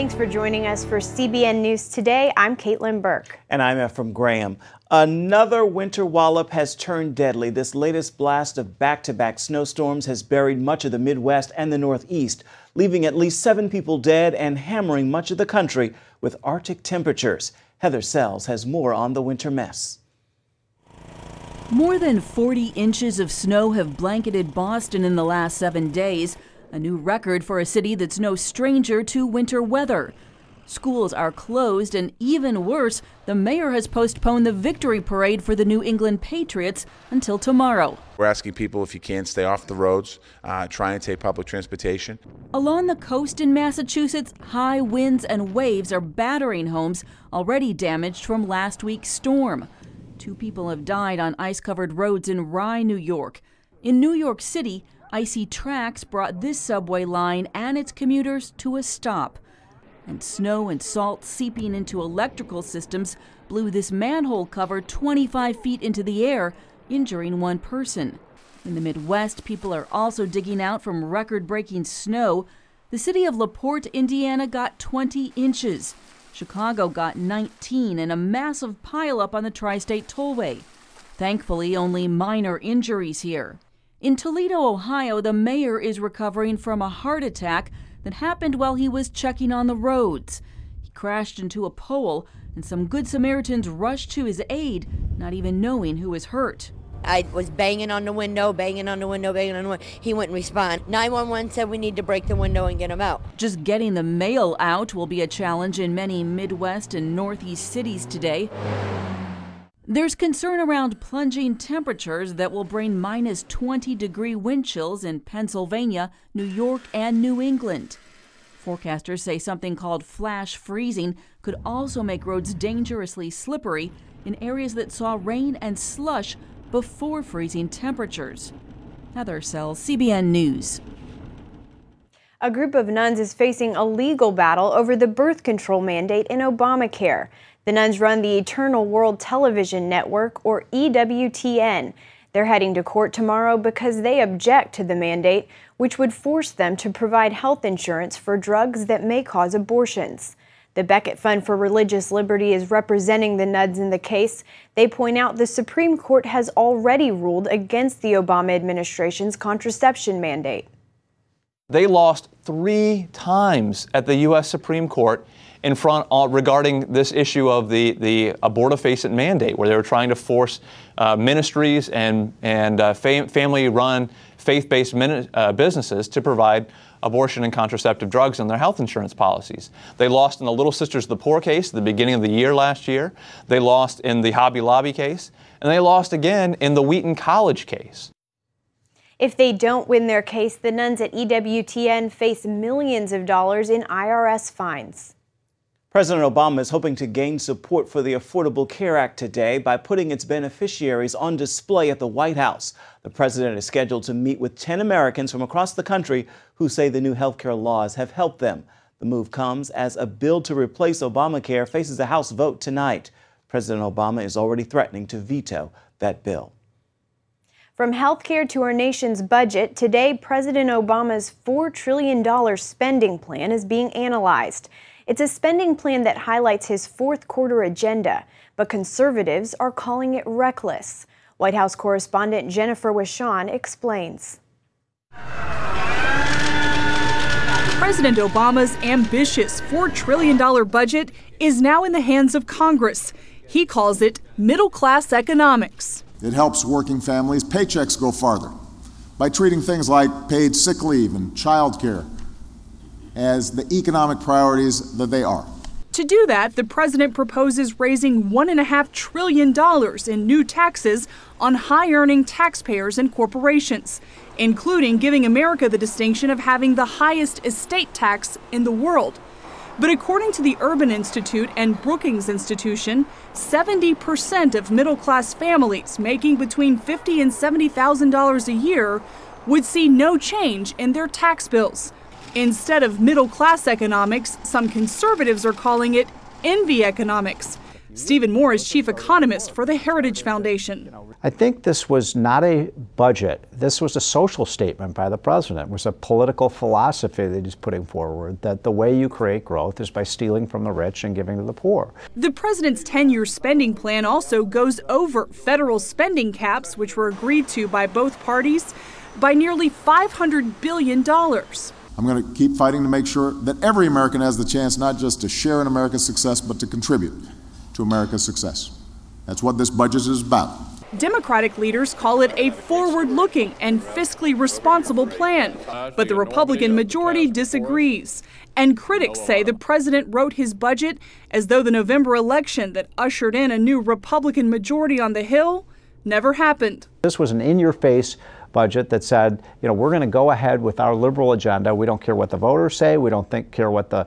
Thanks for joining us for CBN News Today. I'm Caitlin Burke. And I'm Ephraim Graham. Another winter wallop has turned deadly. This latest blast of back-to-back snowstorms has buried much of the Midwest and the Northeast, leaving at least 7 people dead and hammering much of the country with Arctic temperatures. Heather Sells has more on the winter mess. More than 40 inches of snow have blanketed Boston in the last 7 days, a new record for a city that's no stranger to winter weather. Schools are closed, and even worse, the mayor has postponed the victory parade for the New England Patriots until tomorrow. We're asking people, if you can, stay off the roads, try and take public transportation. Along the coast in Massachusetts, high winds and waves are battering homes already damaged from last week's storm. 2 people have died on ice-covered roads in Rye, New York. In New York City, icy tracks brought this subway line and its commuters to a stop. And snow and salt seeping into electrical systems blew this manhole cover 25 feet into the air, injuring 1 person. In the Midwest, people are also digging out from record-breaking snow. The city of LaPorte, Indiana got 20 inches. Chicago got 19 and a massive pileup on the Tri-State Tollway. Thankfully, only minor injuries here. In Toledo, Ohio, the mayor is recovering from a heart attack that happened while he was checking on the roads. He crashed into a pole, and some Good Samaritans rushed to his aid, not even knowing who was hurt. I was banging on the window. He wouldn't respond. 911 said we need to break the window and get him out. Just getting the mail out will be a challenge in many Midwest and Northeast cities today. There's concern around plunging temperatures that will bring minus 20-degree wind chills in Pennsylvania, New York, and New England. Forecasters say something called flash freezing could also make roads dangerously slippery in areas that saw rain and slush before freezing temperatures. Heather Sells, CBN News. A group of nuns is facing a legal battle over the birth control mandate in Obamacare. The nuns run the Eternal World Television Network, or EWTN. They're heading to court tomorrow because they object to the mandate, which would force them to provide health insurance for drugs that may cause abortions. The Becket Fund for Religious Liberty is representing the nuns in the case. They point out the Supreme Court has already ruled against the Obama administration's contraception mandate. They lost 3 times at the U.S. Supreme Court in front regarding this issue of the abortifacient mandate, where they were trying to force ministries and family-run, faith-based businesses to provide abortion and contraceptive drugs in their health insurance policies. They lost in the Little Sisters of the Poor case at the beginning of the year last year. They lost in the Hobby Lobby case, and they lost again in the Wheaton College case. If they don't win their case, the nuns at EWTN face millions of dollars in IRS fines. President Obama is hoping to gain support for the Affordable Care Act today by putting its beneficiaries on display at the White House. The president is scheduled to meet with 10 Americans from across the country who say the new health care laws have helped them. The move comes as a bill to replace Obamacare faces a House vote tonight. President Obama is already threatening to veto that bill. From healthcare to our nation's budget, today President Obama's $4 trillion spending plan is being analyzed. It's a spending plan that highlights his fourth quarter agenda, but conservatives are calling it reckless. White House correspondent Jennifer Wishon explains. President Obama's ambitious $4 trillion budget is now in the hands of Congress. He calls it middle-class economics. It helps working families' paychecks go farther by treating things like paid sick leave and child care as the economic priorities that they are. To do that, the president proposes raising $1.5 trillion in new taxes on high-earning taxpayers and corporations, including giving America the distinction of having the highest estate tax in the world. But according to the Urban Institute and Brookings Institution, 70% of middle-class families making between $50,000 and $70,000 a year would see no change in their tax bills. Instead of middle-class economics, some conservatives are calling it envy economics. Stephen Moore is chief economist for the Heritage Foundation. I think this was not a budget. This was a social statement by the president. It was a political philosophy that he's putting forward, that the way you create growth is by stealing from the rich and giving to the poor. The president's 10-year spending plan also goes over federal spending caps, which were agreed to by both parties, by nearly $500 billion. I'm going to keep fighting to make sure that every American has the chance not just to share in America's success, but to contribute to America's success. That's what this budget is about. Democratic leaders call it a forward-looking and fiscally responsible plan, but the Republican majority disagrees. And critics say the president wrote his budget as though the November election that ushered in a new Republican majority on the Hill never happened. This was an in-your-face budget that said, you know, we're going to go ahead with our liberal agenda. We don't care what the voters say. We don't care what the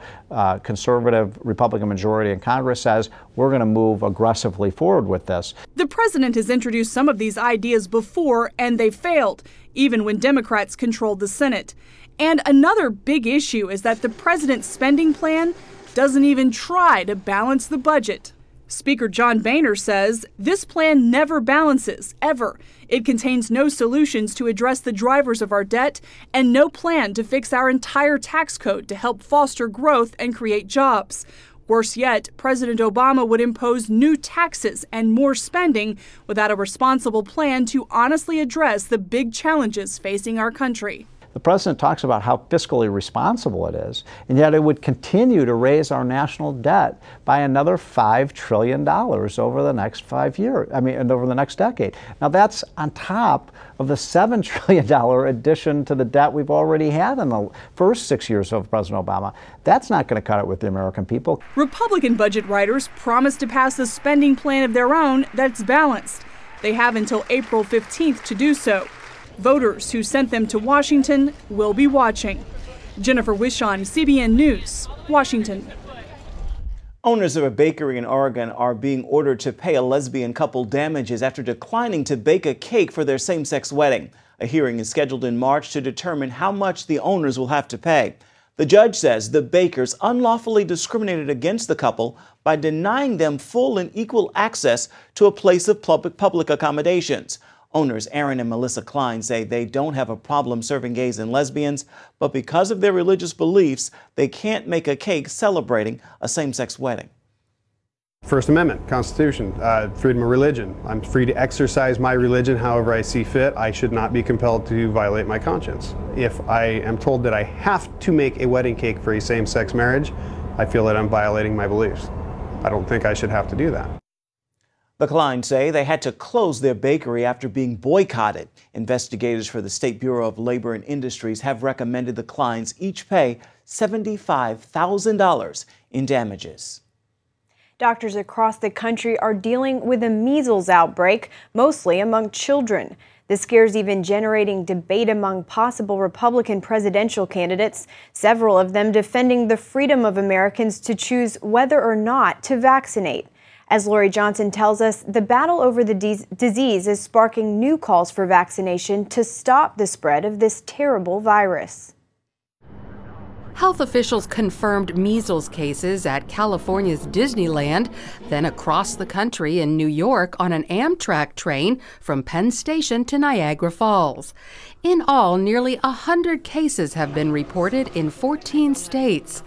conservative Republican majority in Congress says. We're going to move aggressively forward with this. The president has introduced some of these ideas before, and they failed, even when Democrats controlled the Senate. And another big issue is that the president's spending plan doesn't even try to balance the budget. Speaker John Boehner says this plan never balances, ever. It contains no solutions to address the drivers of our debt and no plan to fix our entire tax code to help foster growth and create jobs. Worse yet, President Obama would impose new taxes and more spending without a responsible plan to honestly address the big challenges facing our country. The president talks about how fiscally responsible it is, and yet it would continue to raise our national debt by another $5 trillion over the next 5 years, and over the next decade. Now that's on top of the $7 trillion addition to the debt we've already had in the first 6 years of President Obama. That's not going to cut it with the American people. Republican budget writers promised to pass a spending plan of their own that's balanced. They have until April 15th to do so. Voters who sent them to Washington will be watching. Jennifer Wishon, CBN News, Washington. Owners of a bakery in Oregon are being ordered to pay a lesbian couple damages after declining to bake a cake for their same-sex wedding. A hearing is scheduled in March to determine how much the owners will have to pay. The judge says the bakers unlawfully discriminated against the couple by denying them full and equal access to a place of public accommodations. Owners Aaron and Melissa Klein say they don't have a problem serving gays and lesbians, but because of their religious beliefs, they can't make a cake celebrating a same-sex wedding. First Amendment, Constitution, freedom of religion. I'm free to exercise my religion however I see fit. I should not be compelled to violate my conscience. If I am told that I have to make a wedding cake for a same-sex marriage, I feel that I'm violating my beliefs. I don't think I should have to do that. The Kleins say they had to close their bakery after being boycotted. Investigators for the State Bureau of Labor and Industries have recommended the Kleins each pay $75,000 in damages. Doctors across the country are dealing with a measles outbreak, mostly among children. The scare's even generating debate among possible Republican presidential candidates, several of them defending the freedom of Americans to choose whether or not to vaccinate. As Lori Johnson tells us, the battle over the disease is sparking new calls for vaccination to stop the spread of this terrible virus. Health officials confirmed measles cases at California's Disneyland, then across the country in New York on an Amtrak train from Penn Station to Niagara Falls. In all, nearly 100 cases have been reported in 14 states.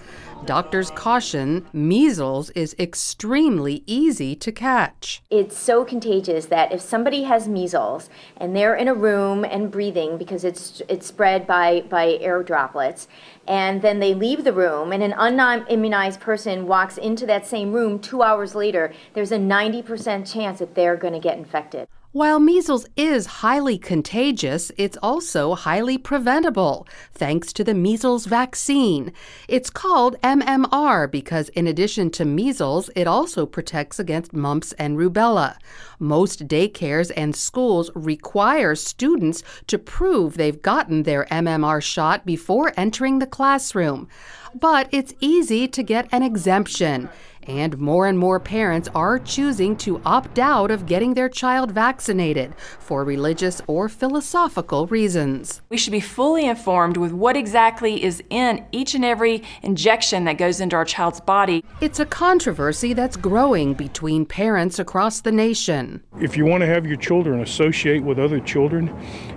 Doctors caution measles is extremely easy to catch. It's so contagious that if somebody has measles and they're in a room and breathing because it's spread by air droplets, and then they leave the room and an unimmunized person walks into that same room 2 hours later, there's a 90% chance that they're going to get infected. While measles is highly contagious, it's also highly preventable, thanks to the measles vaccine. It's called MMR because in addition to measles, it also protects against mumps and rubella. Most daycares and schools require students to prove they've gotten their MMR shot before entering the classroom. But it's easy to get an exemption. And more parents are choosing to opt out of getting their child vaccinated for religious or philosophical reasons. We should be fully informed with what exactly is in each and every injection that goes into our child's body. It's a controversy that's growing between parents across the nation. If you want to have your children associate with other children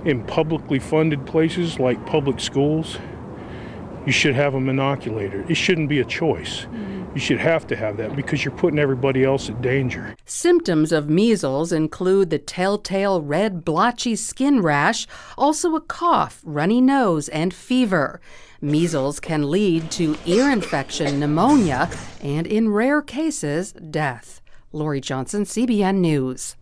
in publicly funded places like public schools, you should have them inoculated. It shouldn't be a choice. You should have to have that because you're putting everybody else at danger. Symptoms of measles include the telltale red blotchy skin rash, also a cough, runny nose, and fever. Measles can lead to ear infection, pneumonia, and in rare cases, death. Lori Johnson, CBN News.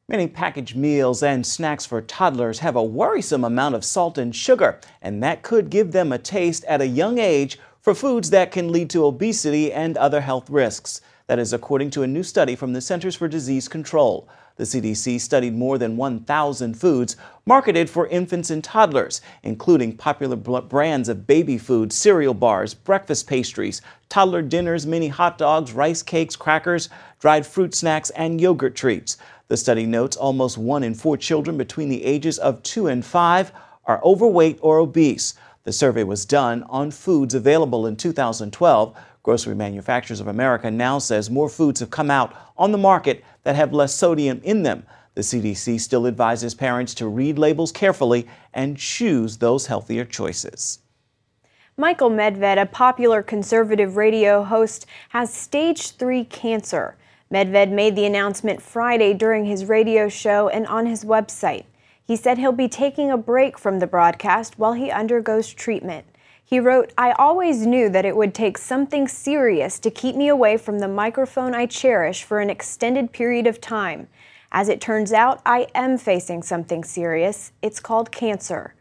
Many packaged meals and snacks for toddlers have a worrisome amount of salt and sugar, and that could give them a taste at a young age for foods that can lead to obesity and other health risks. That is according to a new study from the Centers for Disease Control. The CDC studied more than 1,000 foods marketed for infants and toddlers, including popular brands of baby food, cereal bars, breakfast pastries, toddler dinners, mini hot dogs, rice cakes, crackers, dried fruit snacks, and yogurt treats. The study notes almost 1 in 4 children between the ages of 2 and 5 are overweight or obese. The survey was done on foods available in 2012. Grocery Manufacturers of America now says more foods have come out on the market that have less sodium in them. The CDC still advises parents to read labels carefully and choose those healthier choices. Michael Medved, a popular conservative radio host, has stage 3 cancer. Medved made the announcement Friday during his radio show and on his website. He said he'll be taking a break from the broadcast while he undergoes treatment. He wrote, "I always knew that it would take something serious to keep me away from the microphone I cherish for an extended period of time. As it turns out, I am facing something serious. It's called cancer."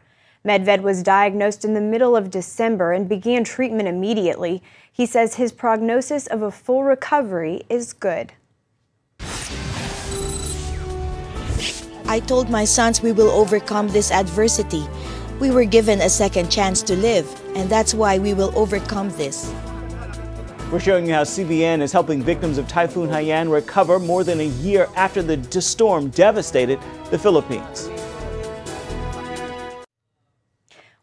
Medved was diagnosed in the middle of December and began treatment immediately. He says his prognosis of a full recovery is good. I told my sons we will overcome this adversity. We were given a second chance to live, and that's why we will overcome this. We're showing you how CBN is helping victims of Typhoon Haiyan recover more than a year after the storm devastated the Philippines.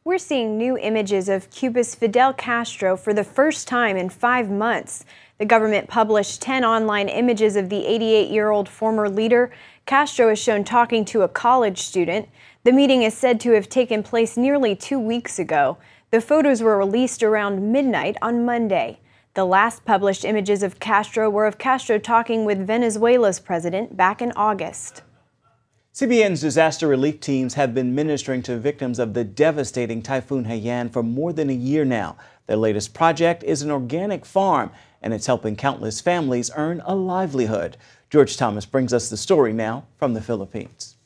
We're seeing new images of Cuba's Fidel Castro for the first time in 5 months. The government published 10 online images of the 88-year-old former leader. Castro is shown talking to a college student. The meeting is said to have taken place nearly 2 weeks ago. The photos were released around midnight on Monday. The last published images of Castro were of Castro talking with Venezuela's president back in August. CBN's disaster relief teams have been ministering to victims of the devastating Typhoon Haiyan for more than a year now. Their latest project is an organic farm, and it's helping countless families earn a livelihood. George Thomas brings us the story now from the Philippines.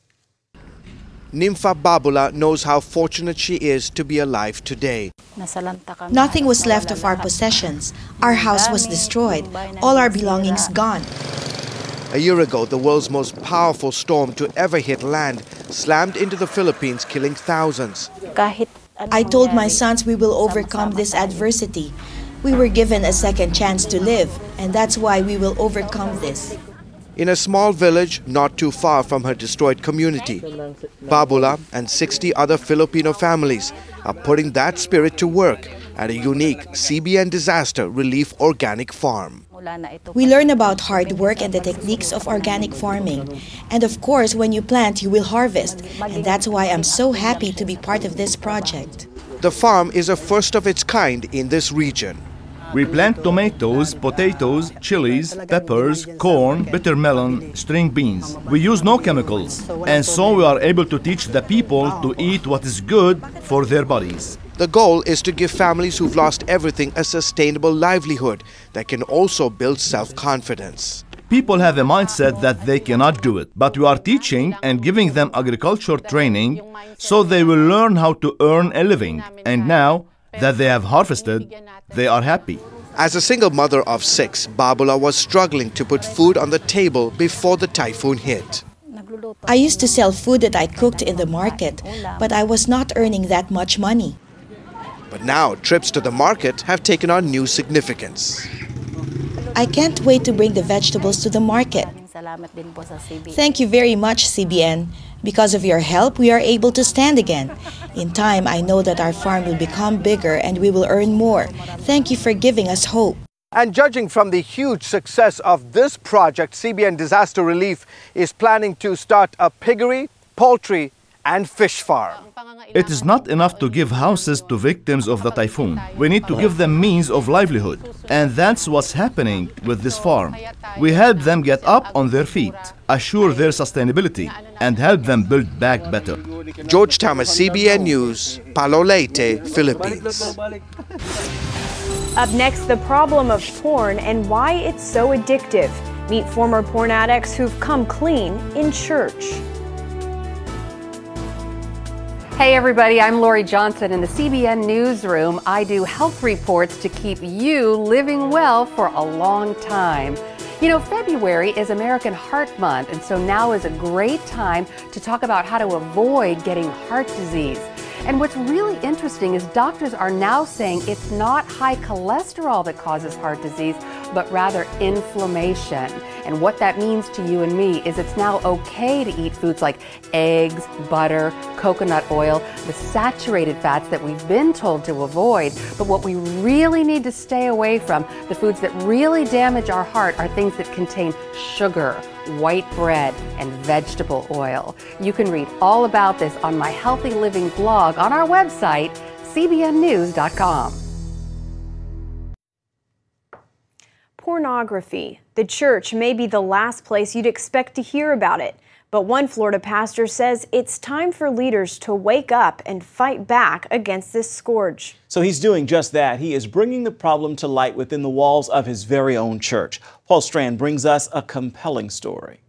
Nympha Babula knows how fortunate she is to be alive today. Nothing was left of our possessions. Our house was destroyed. All our belongings gone. A year ago, the world's most powerful storm to ever hit land slammed into the Philippines, killing thousands. I told my sons we will overcome this adversity. We were given a second chance to live, and that's why we will overcome this. In a small village not too far from her destroyed community, Babula and 60 other Filipino families are putting that spirit to work at a unique CBN disaster relief organic farm. We learn about hard work and the techniques of organic farming. And of course, when you plant, you will harvest. And that's why I'm so happy to be part of this project. The farm is a first of its kind in this region. We plant tomatoes, potatoes, chilies, peppers, corn, bitter melon, string beans. We use no chemicals, and so we are able to teach the people to eat what is good for their bodies. The goal is to give families who've lost everything a sustainable livelihood that can also build self-confidence. People have a mindset that they cannot do it, but we are teaching and giving them agriculture training so they will learn how to earn a living. And now that they have harvested, they are happy. As a single mother of 6, Babula was struggling to put food on the table before the typhoon hit. I used to sell food that I cooked in the market, but I was not earning that much money. But now trips to the market have taken on new significance. I can't wait to bring the vegetables to the market. Thank you very much, CBN. Because of your help, we are able to stand again. In time, I know that our farm will become bigger and we will earn more. Thank you for giving us hope. And judging from the huge success of this project, CBN Disaster Relief is planning to start a piggery, poultry, and fish farm. It is not enough to give houses to victims of the typhoon. We need to give them means of livelihood. And that's what's happening with this farm. We help them get up on their feet, assure their sustainability, and help them build back better. George Thomas, CBN News, Palo Leyte, Philippines. Up next, the problem of porn and why it's so addictive. Meet former porn addicts who've come clean in church. Hey everybody, I'm Lori Johnson in the CBN Newsroom. I do health reports to keep you living well for a long time. You know, February is American Heart Month, and so now is a great time to talk about how to avoid getting heart disease. And what's really interesting is doctors are now saying it's not high cholesterol that causes heart disease, but rather inflammation. And what that means to you and me is it's now okay to eat foods like eggs, butter, coconut oil, the saturated fats that we've been told to avoid. But what we really need to stay away from, the foods that really damage our heart, are things that contain sugar, white bread, and vegetable oil. You can read all about this on my Healthy Living blog on our website, cbnnews.com. Pornography. The church may be the last place you'd expect to hear about it, but one Florida pastor says it's time for leaders to wake up and fight back against this scourge. So he's doing just that. He is bringing the problem to light within the walls of his very own church. Paul Strand brings us a compelling story.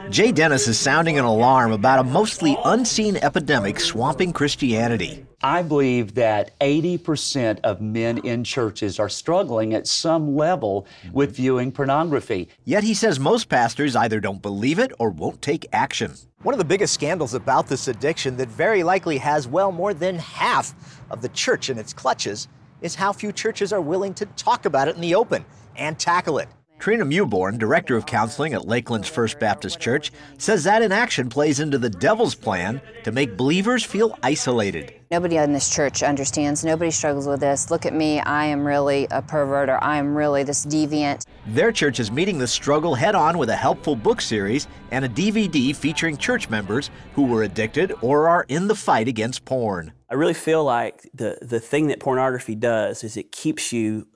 Jay Dennis is sounding an alarm about a mostly unseen epidemic swamping Christianity. I believe that 80% of men in churches are struggling at some level with viewing pornography. Yet he says most pastors either don't believe it or won't take action. One of the biggest scandals about this addiction that very likely has, well, more than half of the church in its clutches is how few churches are willing to talk about it in the open and tackle it. Trina Mewborn, director of counseling at Lakeland's First Baptist Church, says that inaction plays into the devil's plan to make believers feel isolated. Nobody in this church understands. Nobody struggles with this. Look at me. I am really a pervert, or I am really this deviant. Their church is meeting the struggle head-on with a helpful book series and a DVD featuring church members who were addicted or are in the fight against porn. I really feel like the thing that pornography does is it keeps you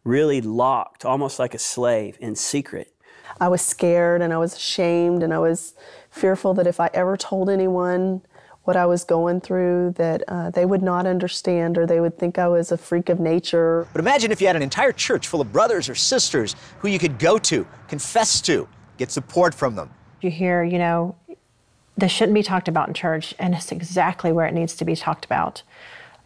really locked, almost like a slave, in secret. I was scared and I was ashamed and I was fearful that if I ever told anyone what I was going through, that they would not understand, or they would think I was a freak of nature. But imagine if you had an entire church full of brothers or sisters who you could go to, confess to, get support from them. You hear, you know, this shouldn't be talked about in church, and it's exactly where it needs to be talked about.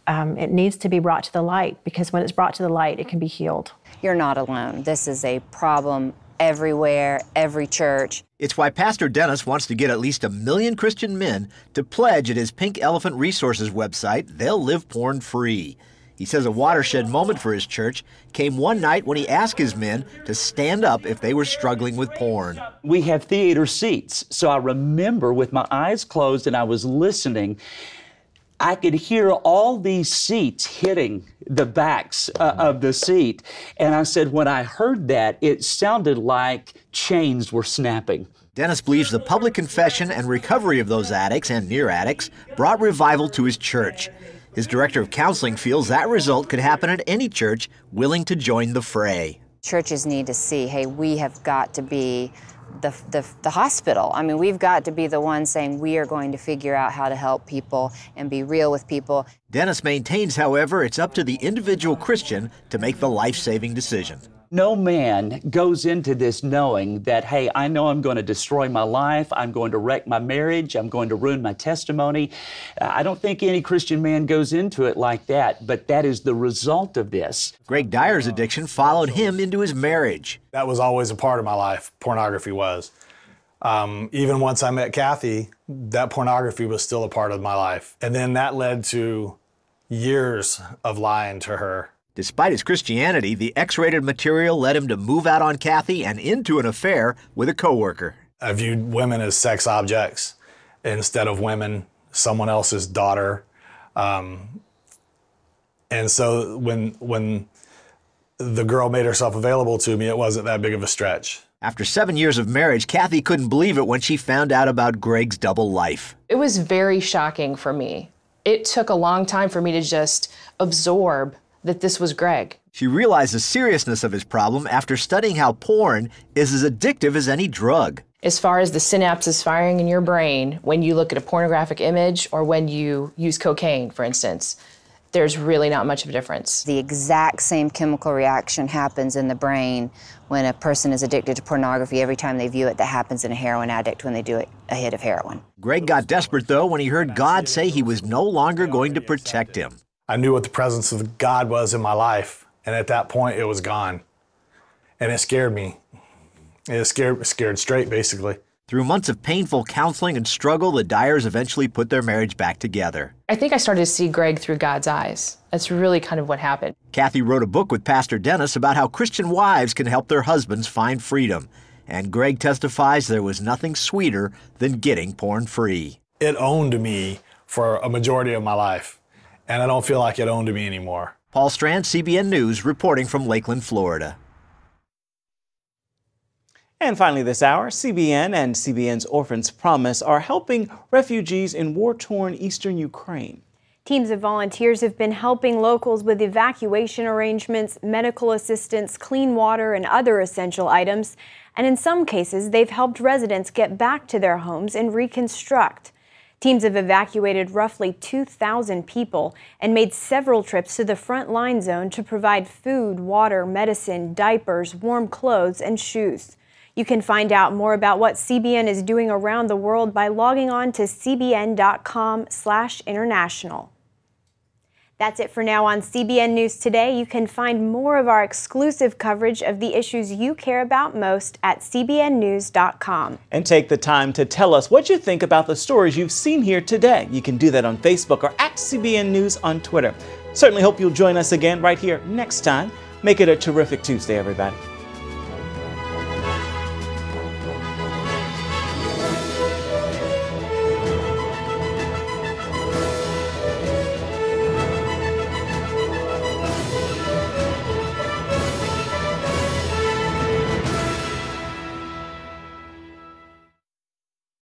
It needs to be brought to the light, because when it's brought to the light, it can be healed. You're not alone. This is a problem everywhere, every church. It's why Pastor Dennis wants to get at least 1 million Christian men to pledge at his Pink Elephant Resources website they'll live porn-free. He says a watershed moment for his church came one night when he asked his men to stand up if they were struggling with porn. We have theater seats, so I remember with my eyes closed and I was listening, I could hear all these seats hitting the backs of the seat. And I said, when I heard that, it sounded like chains were snapping. Dennis believes the public confession and recovery of those addicts and near addicts brought revival to his church. His director of counseling feels that result could happen at any church willing to join the fray. Churches need to see, hey, we have got to be the hospital. I mean, we've got to be the ones saying we are going to figure out how to help people and be real with people. Dennis maintains, however, it's up to the individual Christian to make the life-saving decision. No man goes into this knowing that, hey, I know I'm going to destroy my life, I'm going to wreck my marriage, I'm going to ruin my testimony. I don't think any Christian man goes into it like that, but that is the result of this. Greg Dyer's addiction followed him into his marriage. That was always a part of my life, pornography was. Even once I met Kathy, that pornography was still a part of my life. And then that led to years of lying to her. Despite his Christianity, the X-rated material led him to move out on Kathy and into an affair with a coworker. I viewed women as sex objects instead of women, someone else's daughter. And so when the girl made herself available to me, it wasn't that big of a stretch. After 7 years of marriage, Kathy couldn't believe it when she found out about Greg's double life. It was very shocking for me. It took a long time for me to just absorb that this was Greg. She realized the seriousness of his problem after studying how porn is as addictive as any drug. As far as the synapses firing in your brain when you look at a pornographic image or when you use cocaine, for instance, there's really not much of a difference. The exact same chemical reaction happens in the brain when a person is addicted to pornography every time they view it that happens in a heroin addict when they do a hit of heroin. Greg got desperate, though, when he heard God say he was no longer going to protect him. I knew what the presence of God was in my life, and at that point, it was gone. And it scared me. It scared straight, basically. Through months of painful counseling and struggle, the Dyers eventually put their marriage back together. I think I started to see Greg through God's eyes. That's really kind of what happened. Kathy wrote a book with Pastor Dennis about how Christian wives can help their husbands find freedom. And Greg testifies there was nothing sweeter than getting porn free. It owned me for a majority of my life, and I don't feel like it owned me anymore. Paul Strand, CBN News, reporting from Lakeland, Florida. And finally this hour, CBN and CBN's Orphans Promise are helping refugees in war-torn eastern Ukraine. Teams of volunteers have been helping locals with evacuation arrangements, medical assistance, clean water, and other essential items. And in some cases, they've helped residents get back to their homes and reconstruct. Teams have evacuated roughly 2,000 people and made several trips to the front line zone to provide food, water, medicine, diapers, warm clothes, and shoes. You can find out more about what CBN is doing around the world by logging on to cbn.com/international. That's it for now on CBN News Today. You can find more of our exclusive coverage of the issues you care about most at cbnnews.com. And take the time to tell us what you think about the stories you've seen here today. You can do that on Facebook or at CBN News on Twitter. Certainly hope you'll join us again right here next time. Make it a terrific Tuesday, everybody.